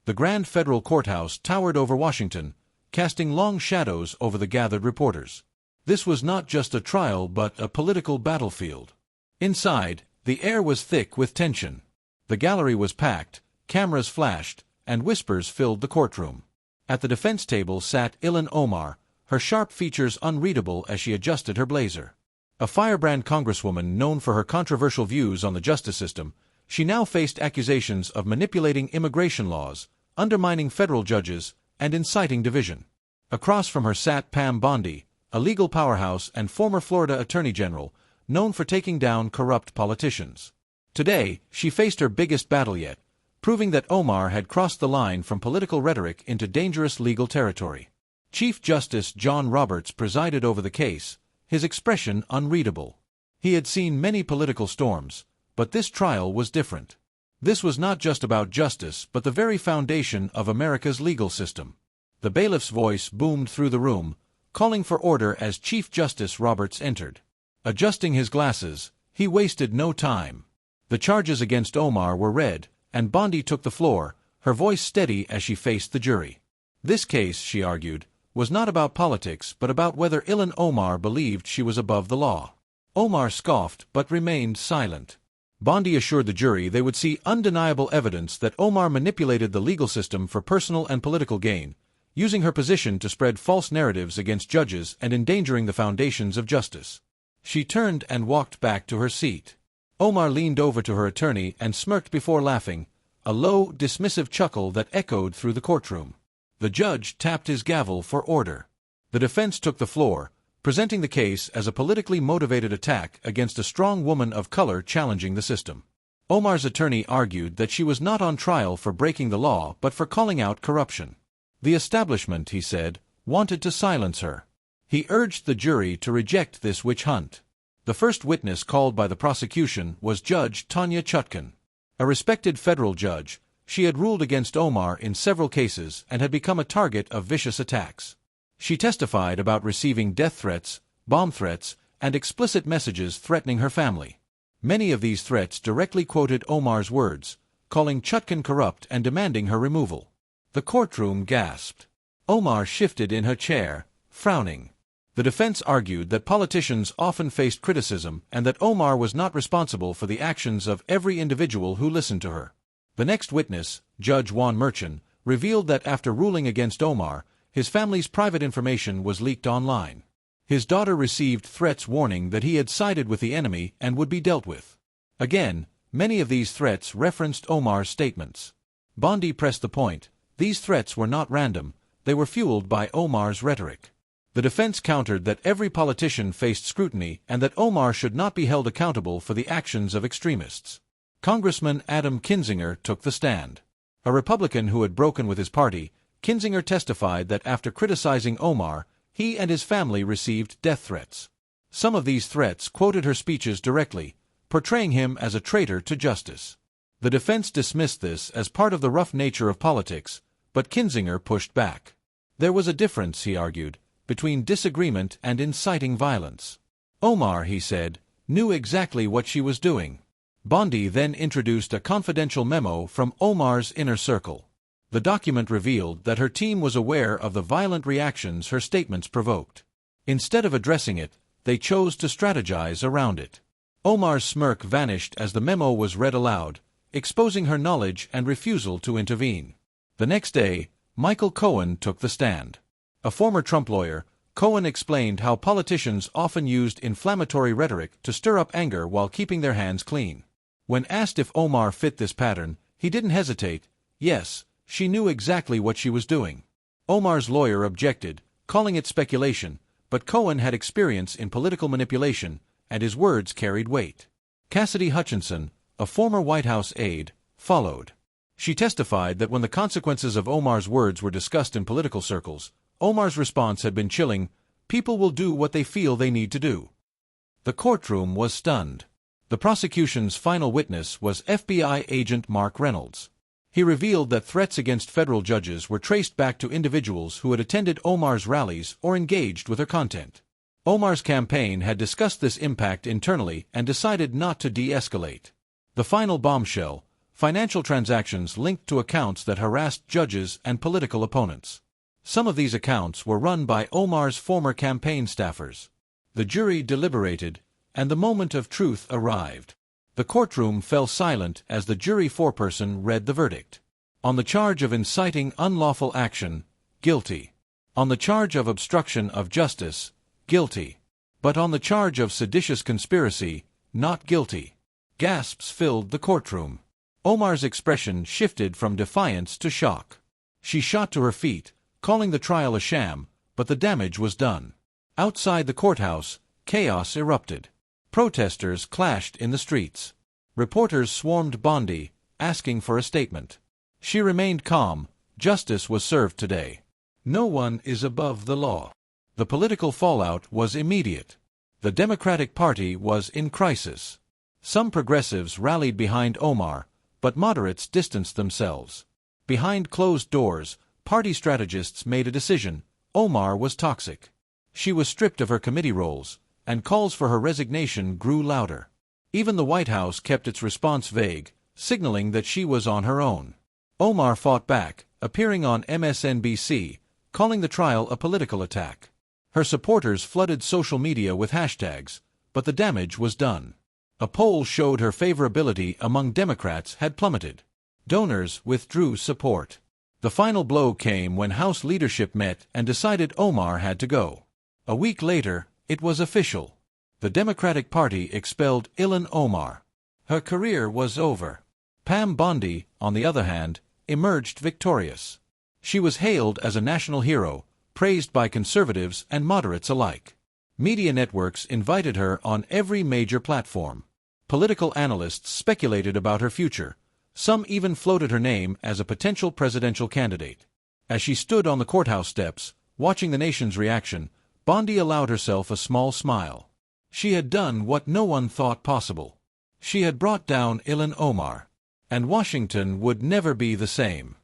The grand federal courthouse towered over Washington, casting long shadows over the gathered reporters. This was not just a trial but a political battlefield. Inside, the air was thick with tension. The gallery was packed, cameras flashed, and whispers filled the courtroom. At the defense table sat Ilhan Omar, her sharp features unreadable as she adjusted her blazer. A firebrand congresswoman known for her controversial views on the justice system, she now faced accusations of manipulating immigration laws, undermining federal judges, and inciting division. Across from her sat Pam Bondi, a legal powerhouse and former Florida Attorney General, known for taking down corrupt politicians. Today, she faced her biggest battle yet, proving that Omar had crossed the line from political rhetoric into dangerous legal territory. Chief Justice John Roberts presided over the case, his expression unreadable. He had seen many political storms, but this trial was different. This was not just about justice but the very foundation of America's legal system. The bailiff's voice boomed through the room, calling for order as Chief Justice Roberts entered. Adjusting his glasses, he wasted no time. The charges against Omar were read, and Bondi took the floor, her voice steady as she faced the jury. This case, she argued, was not about politics but about whether Ilhan Omar believed she was above the law. Omar scoffed but remained silent. Bondi assured the jury they would see undeniable evidence that Omar manipulated the legal system for personal and political gain, using her position to spread false narratives against judges and endangering the foundations of justice. She turned and walked back to her seat. Omar leaned over to her attorney and smirked before laughing, a low, dismissive chuckle that echoed through the courtroom. The judge tapped his gavel for order. The defense took the floor, presenting the case as a politically motivated attack against a strong woman of color challenging the system. Omar's attorney argued that she was not on trial for breaking the law but for calling out corruption. The establishment, he said, wanted to silence her. He urged the jury to reject this witch hunt. The first witness called by the prosecution was Judge Tanya Chutkan. A respected federal judge, she had ruled against Omar in several cases and had become a target of vicious attacks. She testified about receiving death threats, bomb threats, and explicit messages threatening her family. Many of these threats directly quoted Omar's words, calling Chutkan corrupt and demanding her removal. The courtroom gasped. Omar shifted in her chair, frowning. The defense argued that politicians often faced criticism and that Omar was not responsible for the actions of every individual who listened to her. The next witness, Judge Juan Merchan, revealed that after ruling against Omar, his family's private information was leaked online. His daughter received threats warning that he had sided with the enemy and would be dealt with. Again, many of these threats referenced Omar's statements. Bondi pressed the point, these threats were not random, they were fueled by Omar's rhetoric. The defense countered that every politician faced scrutiny and that Omar should not be held accountable for the actions of extremists. Congressman Adam Kinzinger took the stand. A Republican who had broken with his party, Kinzinger testified that after criticizing Omar, he and his family received death threats. Some of these threats quoted her speeches directly, portraying him as a traitor to justice. The defense dismissed this as part of the rough nature of politics, but Kinzinger pushed back. There was a difference, he argued, between disagreement and inciting violence. Omar, he said, knew exactly what she was doing. Bondi then introduced a confidential memo from Omar's inner circle. The document revealed that her team was aware of the violent reactions her statements provoked. Instead of addressing it, they chose to strategize around it. Omar's smirk vanished as the memo was read aloud, exposing her knowledge and refusal to intervene. The next day, Michael Cohen took the stand. A former Trump lawyer, Cohen explained how politicians often used inflammatory rhetoric to stir up anger while keeping their hands clean. When asked if Omar fit this pattern, he didn't hesitate. Yes, she knew exactly what she was doing. Omar's lawyer objected, calling it speculation, but Cohen had experience in political manipulation, and his words carried weight. Cassidy Hutchinson, a former White House aide, followed. She testified that when the consequences of Omar's words were discussed in political circles, Omar's response had been chilling, "People will do what they feel they need to do." The courtroom was stunned. The prosecution's final witness was FBI agent Mark Reynolds. He revealed that threats against federal judges were traced back to individuals who had attended Omar's rallies or engaged with her content. Omar's campaign had discussed this impact internally and decided not to de-escalate. The final bombshell, financial transactions linked to accounts that harassed judges and political opponents. Some of these accounts were run by Omar's former campaign staffers. The jury deliberated, and the moment of truth arrived. The courtroom fell silent as the jury foreperson read the verdict. On the charge of inciting unlawful action, guilty. On the charge of obstruction of justice, guilty. But on the charge of seditious conspiracy, not guilty. Gasps filled the courtroom. Omar's expression shifted from defiance to shock. She shot to her feet, calling the trial a sham, but the damage was done. Outside the courthouse, chaos erupted. Protesters clashed in the streets. Reporters swarmed Bondi, asking for a statement. She remained calm. Justice was served today. No one is above the law. The political fallout was immediate. The Democratic Party was in crisis. Some progressives rallied behind Omar, but moderates distanced themselves. Behind closed doors, party strategists made a decision: Omar was toxic. She was stripped of her committee roles, and calls for her resignation grew louder. Even the White House kept its response vague, signaling that she was on her own. Omar fought back, appearing on MSNBC, calling the trial a political attack. Her supporters flooded social media with hashtags, but the damage was done. A poll showed her favorability among Democrats had plummeted. Donors withdrew support. The final blow came when House leadership met and decided Omar had to go. A week later, it was official. The Democratic Party expelled Ilhan Omar. Her career was over. Pam Bondi, on the other hand, emerged victorious. She was hailed as a national hero, praised by conservatives and moderates alike. Media networks invited her on every major platform. Political analysts speculated about her future. Some even floated her name as a potential presidential candidate. As she stood on the courthouse steps, watching the nation's reaction, Bondi allowed herself a small smile. She had done what no one thought possible. She had brought down Ilhan Omar. And Washington would never be the same.